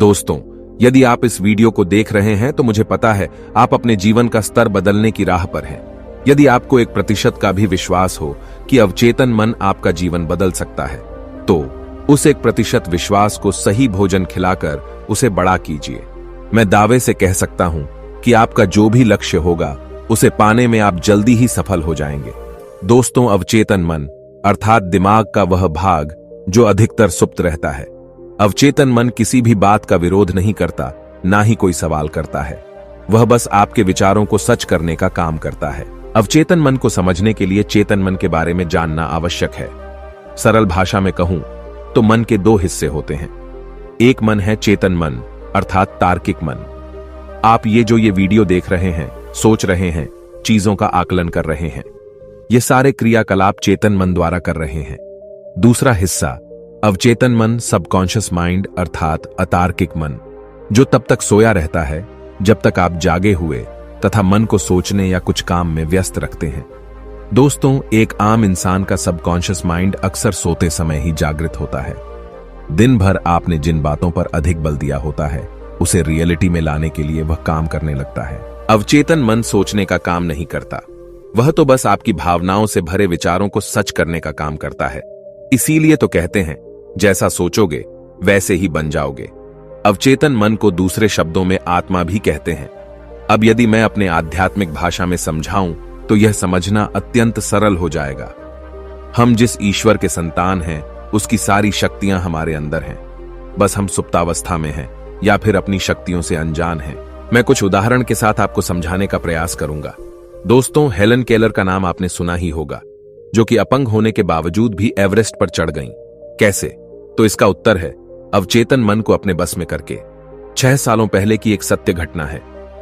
दोस्तों, यदि आप इस वीडियो को देख रहे हैं तो मुझे पता है आप अपने जीवन का स्तर बदलने की राह पर हैं। यदि आपको 1% का भी विश्वास हो कि अवचेतन मन आपका जीवन बदल सकता है, तो उस 1% विश्वास को सही भोजन खिलाकर उसे बड़ा कीजिए। मैं दावे से कह सकता हूं कि आपका जो भी लक्ष्य होगा उसे पाने में आप जल्दी ही सफल हो जाएंगे। दोस्तों, अवचेतन मन अर्थात दिमाग का वह भाग जो अधिकतर सुप्त रहता है। अवचेतन मन किसी भी बात का विरोध नहीं करता, ना ही कोई सवाल करता है। वह बस आपके विचारों को सच करने का काम करता है। अवचेतन मन को समझने के लिए चेतन मन के बारे में जानना आवश्यक है। सरल भाषा में कहूं तो मन के 2 हिस्से होते हैं। एक मन है चेतन मन अर्थात तार्किक मन। आप ये वीडियो देख रहे हैं, सोच रहे हैं, चीजों का आकलन कर रहे हैं, ये सारे क्रियाकलाप चेतन मन द्वारा कर रहे हैं। दूसरा हिस्सा अवचेतन मन सबकॉन्शियस माइंड अर्थात अतार्किक मन, जो तब तक सोया रहता है जब तक आप जागे हुए तथा मन को सोचने या कुछ काम में व्यस्त रखते हैं। दोस्तों, एक आम इंसान का सबकॉन्शियस माइंड अक्सर सोते समय ही जागृत होता है। दिन भर आपने जिन बातों पर अधिक बल दिया होता है उसे रियलिटी में लाने के लिए वह काम करने लगता है। अवचेतन मन सोचने का काम नहीं करता, वह तो बस आपकी भावनाओं से भरे विचारों को सच करने का काम करता है। इसीलिए तो कहते हैं, जैसा सोचोगे वैसे ही बन जाओगे। अवचेतन मन को दूसरे शब्दों में आत्मा भी कहते हैं। अब यदि मैं अपने आध्यात्मिक भाषा में समझाऊं तो यह समझना अत्यंत सरल हो जाएगा। हम जिस ईश्वर के संतान हैं उसकी सारी शक्तियां हमारे अंदर हैं, बस हम सुप्तावस्था में हैं या फिर अपनी शक्तियों से अनजान हैं। मैं कुछ उदाहरण के साथ आपको समझाने का प्रयास करूंगा। दोस्तों, हेलन केलर का नाम आपने सुना ही होगा, जो कि अपंग होने के बावजूद भी एवरेस्ट पर चढ़ गईं। कैसे? तो इसका उत्तर है अवचेतन मन को अपने बस में करके। 6 सालों पहले की एक सत्य घटना है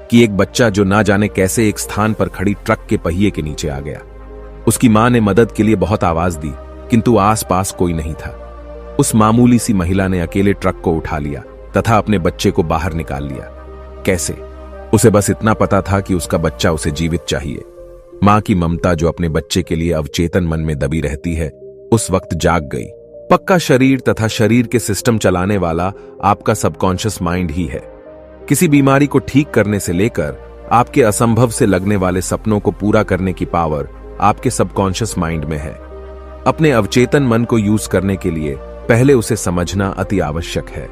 कि एक बच्चा जो ना जाने कैसे एक स्थान पर खड़ी ट्रक के पहिए के नीचे आ गया। उसकी मां ने मदद के लिए बहुत आवाज दी, किंतु आसपास कोई नहीं था। उस मामूली सी महिला ने अकेले ट्रक को उठा लिया तथा अपने बच्चे को बाहर निकाल लिया। कैसे? उसे बस इतना पता था कि उसका बच्चा उसे जीवित चाहिए। मां की ममता जो अपने बच्चे के लिए अवचेतन मन में दबी रहती है, उस वक्त जाग गई। पक्का शरीर तथा शरीर के सिस्टम चलाने वाला आपका सबकॉन्शियस माइंड ही है। किसी बीमारी को ठीक करने से लेकर आपके असंभव से लगने वाले सपनों को पूरा करने की पावर आपके सबकॉन्शियस माइंड में है। अपने अवचेतन मन को यूज करने के लिए पहले उसे समझना अति आवश्यक है।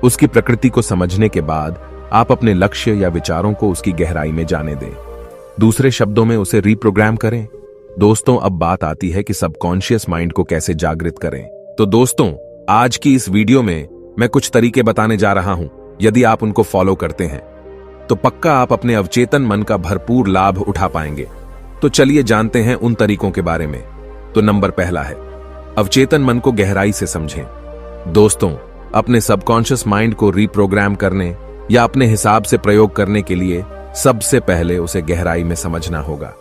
उसकी प्रकृति को समझने के बाद आप अपने लक्ष्य या विचारों को उसकी गहराई में जाने दें। दूसरे शब्दों में उसे रीप्रोग्राम करें। दोस्तों, अब बात आती है कि सबकॉन्शियस माइंड को कैसे जागृत करें। तो दोस्तों, आज की इस वीडियो में मैं कुछ तरीके बताने जा रहा हूं। यदि आप उनको फॉलो करते हैं तो पक्का आप अपने अवचेतन मन का भरपूर लाभ उठा पाएंगे। तो चलिए जानते हैं उन तरीकों के बारे में। तो नंबर पहला है अवचेतन मन को गहराई से समझें। दोस्तों, अपने सबकॉन्शियस माइंड को रीप्रोग्राम करने या अपने हिसाब से प्रयोग करने के लिए सबसे पहले उसे गहराई में समझना होगा।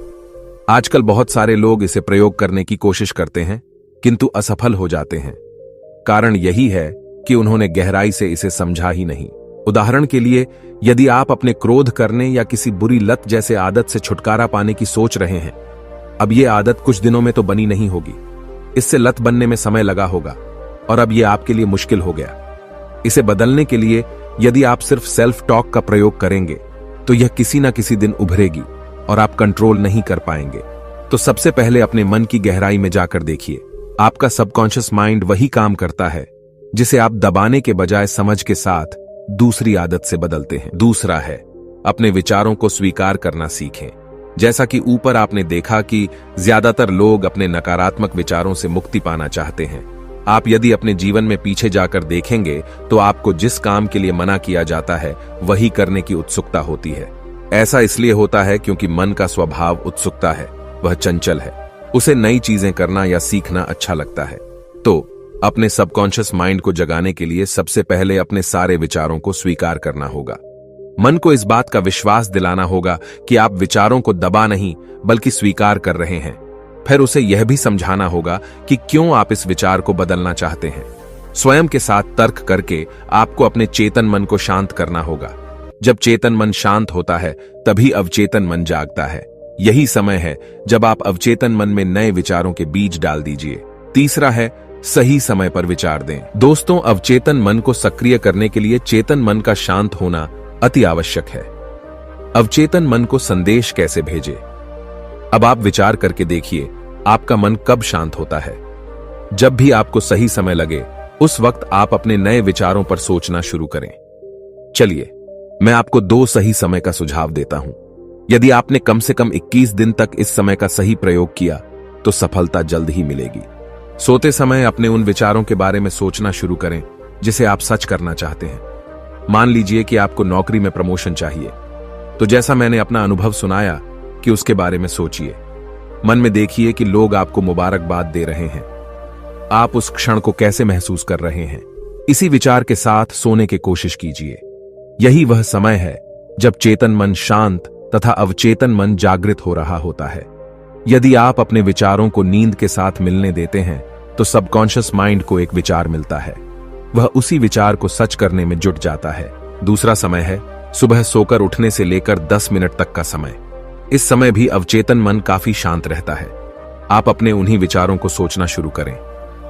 आजकल बहुत सारे लोग इसे प्रयोग करने की कोशिश करते हैं किंतु असफल हो जाते हैं। कारण यही है कि उन्होंने गहराई से इसे समझा ही नहीं। उदाहरण के लिए, यदि आप अपने क्रोध करने या किसी बुरी लत जैसे आदत से छुटकारा पाने की सोच रहे हैं, अब यह आदत कुछ दिनों में तो बनी नहीं होगी। इससे लत बनने में समय लगा होगा और अब यह आपके लिए मुश्किल हो गया। इसे बदलने के लिए यदि आप सिर्फ सेल्फ टॉक का प्रयोग करेंगे तो यह किसी ना किसी दिन उभरेगी और आप कंट्रोल नहीं कर पाएंगे। तो सबसे पहले अपने मन की गहराई में जाकर देखिए। आपका सबकॉन्शियस माइंड वही काम करता है जिसे आप दबाने के बजाय समझ के साथ दूसरी आदत से बदलते हैं। दूसरा है अपने विचारों को स्वीकार करना सीखें। जैसा कि ऊपर आपने देखा कि ज्यादातर लोग अपने नकारात्मक विचारों से मुक्ति पाना चाहते हैं। आप यदि अपने जीवन में पीछे जाकर देखेंगे तो आपको जिस काम के लिए मना किया जाता है वही करने की उत्सुकता होती है। ऐसा इसलिए होता है क्योंकि मन का स्वभाव उत्सुकता है, वह चंचल है। उसे नई चीजें करना या सीखना अच्छा लगता है। तो अपने सबकॉन्शियस माइंड को जगाने के लिए सबसे पहले अपने सारे विचारों को स्वीकार करना होगा। मन को इस बात का विश्वास दिलाना होगा कि आप विचारों को दबा नहीं बल्कि स्वीकार कर रहे हैं। फिर उसे यह भी समझाना होगा कि क्यों आप इस विचार को बदलना चाहते हैं। स्वयं के साथ तर्क करके आपको अपने चेतन मन को शांत करना होगा। जब चेतन मन शांत होता है तभी अवचेतन मन जागता है। यही समय है जब आप अवचेतन मन में नए विचारों के बीज डाल दीजिए। तीसरा है सही समय पर विचार दें। दोस्तों, अवचेतन मन को सक्रिय करने के लिए चेतन मन का शांत होना अति आवश्यक है। अवचेतन मन को संदेश कैसे भेजे? अब आप विचार करके देखिए, आपका मन कब शांत होता है? जब भी आपको सही समय लगे, उस वक्त आप अपने नए विचारों पर सोचना शुरू करें। चलिए, मैं आपको 2 सही समय का सुझाव देता हूं। यदि आपने कम से कम 21 दिन तक इस समय का सही प्रयोग किया, तो सफलता जल्द ही मिलेगी। सोते समय अपने उन विचारों के बारे में सोचना शुरू करें जिसे आप सच करना चाहते हैं। मान लीजिए कि आपको नौकरी में प्रमोशन चाहिए, तो जैसा मैंने अपना अनुभव सुनाया कि उसके बारे में सोचिए। मन में देखिए कि लोग आपको मुबारकबाद दे रहे हैं। आप उस क्षण को कैसे महसूस कर रहे हैं? इसी विचार के साथ सोने की कोशिश कीजिए। यही वह समय है जब चेतन मन शांत तथा अवचेतन मन जागृत हो रहा होता है। यदि आप अपने विचारों को नींद के साथ मिलने देते हैं, तो सबकॉन्शियस माइंड को एक विचार मिलता है। वह उसी विचार को सच करने में जुट जाता है। दूसरा समय है सुबह सोकर उठने से लेकर 10 मिनट तक का समय। इस समय भी अवचेतन मन काफी शांत रहता है। आप अपने उन्हीं विचारों को सोचना शुरू करें।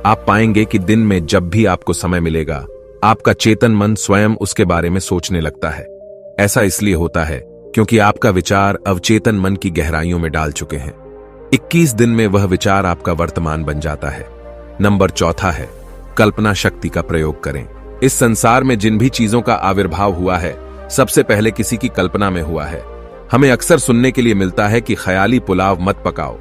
आप पाएंगे कि दिन में जब भी आपको समय मिलेगा, आपका चेतन मन स्वयं उसके बारे में सोचने लगता है। ऐसा इसलिए होता है क्योंकि आपका विचार अवचेतन मन की गहराइयों में डाल चुके हैं। 21 दिन में वह विचार आपका वर्तमान बन जाता है। नंबर 4 है कल्पना शक्ति का प्रयोग करें। इस संसार में जिन भी चीजों का आविर्भाव हुआ है, सबसे पहले किसी की कल्पना में हुआ है। हमें अक्सर सुनने के लिए मिलता है कि ख्याली पुलाव मत पकाओ।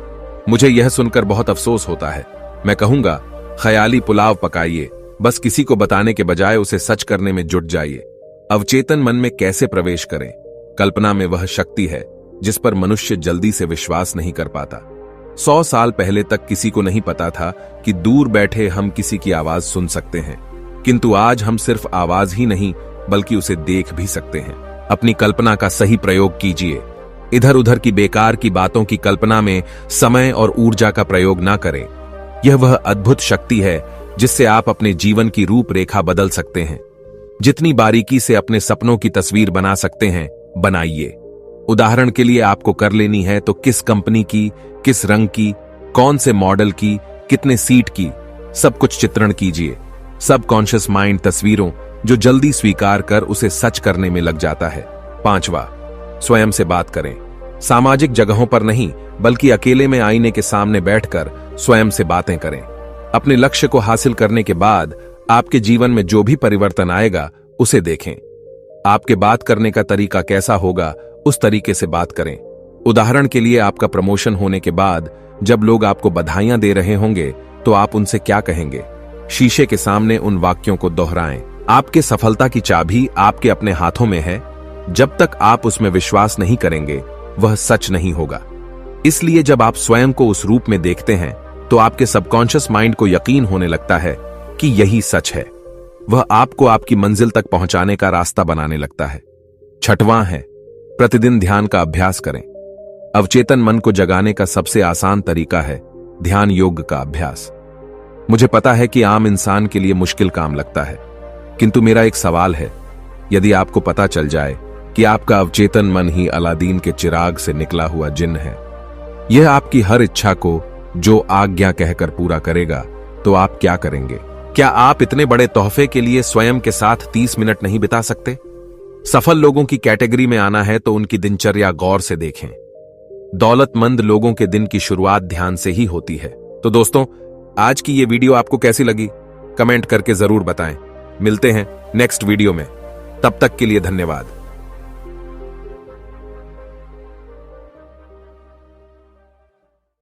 मुझे यह सुनकर बहुत अफसोस होता है। मैं कहूंगा, ख्याली पुलाव पकाइए, बस किसी को बताने के बजाय उसे सच करने में जुट जाइए। अवचेतन मन में कैसे प्रवेश करें? कल्पना में वह शक्ति है जिस पर मनुष्य जल्दी से विश्वास नहीं कर पाता। 100 साल पहले तक किसी को नहीं पता था कि दूर बैठे हम किसी की आवाज सुन सकते हैं, किंतु आज हम सिर्फ आवाज ही नहीं बल्कि उसे देख भी सकते हैं। अपनी कल्पना का सही प्रयोग कीजिए। इधर उधर की बेकार की बातों की कल्पना में समय और ऊर्जा का प्रयोग ना करें। यह वह अद्भुत शक्ति है जिससे आप अपने जीवन की रूपरेखा बदल सकते हैं। जितनी बारीकी से अपने सपनों की तस्वीर बना सकते हैं, बनाइए। उदाहरण के लिए आपको कर लेनी है तो किस कंपनी की, किस रंग की, कौन से मॉडल की, कितने सीट की, सब कुछ चित्रण कीजिए। सबकॉन्शियस माइंड तस्वीरों जो जल्दी स्वीकार कर उसे सच करने में लग जाता है। 5वां, स्वयं से बात करें। सामाजिक जगहों पर नहीं बल्कि अकेले में आईने के सामने बैठकर स्वयं से बातें करें। अपने लक्ष्य को हासिल करने के बाद आपके जीवन में जो भी परिवर्तन आएगा उसे देखें। आपके बात करने का तरीका कैसा होगा, उस तरीके से बात करें। उदाहरण के लिए आपका प्रमोशन होने के बाद जब लोग आपको बधाइयां दे रहे होंगे तो आप उनसे क्या कहेंगे? शीशे के सामने उन वाक्यों को दोहराएं। आपके सफलता की चाबी आपके अपने हाथों में है। जब तक आप उसमें विश्वास नहीं करेंगे, वह सच नहीं होगा। इसलिए जब आप स्वयं को उस रूप में देखते हैं तो आपके सबकॉन्शियस माइंड को यकीन होने लगता है कि यही सच है। वह आपको आपकी मंजिल तक पहुंचाने का रास्ता बनाने लगता है। 6वां है प्रतिदिन ध्यान का अभ्यास करें। अवचेतन मन को जगाने का सबसे आसान तरीका है ध्यान योग का अभ्यास। मुझे पता है कि आम इंसान के लिए मुश्किल काम लगता है, किंतु मेरा एक सवाल है, यदि आपको पता चल जाए कि आपका अवचेतन मन ही अलादीन के चिराग से निकला हुआ जिन्न है, यह आपकी हर इच्छा को जो आज्ञा कहकर पूरा करेगा, तो आप क्या करेंगे? क्या आप इतने बड़े तोहफे के लिए स्वयं के साथ 30 मिनट नहीं बिता सकते? सफल लोगों की कैटेगरी में आना है तो उनकी दिनचर्या गौर से देखें। दौलतमंद लोगों के दिन की शुरुआत ध्यान से ही होती है। तो दोस्तों, आज की ये वीडियो आपको कैसी लगी? कमेंट करके जरूर बताएं। मिलते हैं नेक्स्ट वीडियो में। तब तक के लिए धन्यवाद।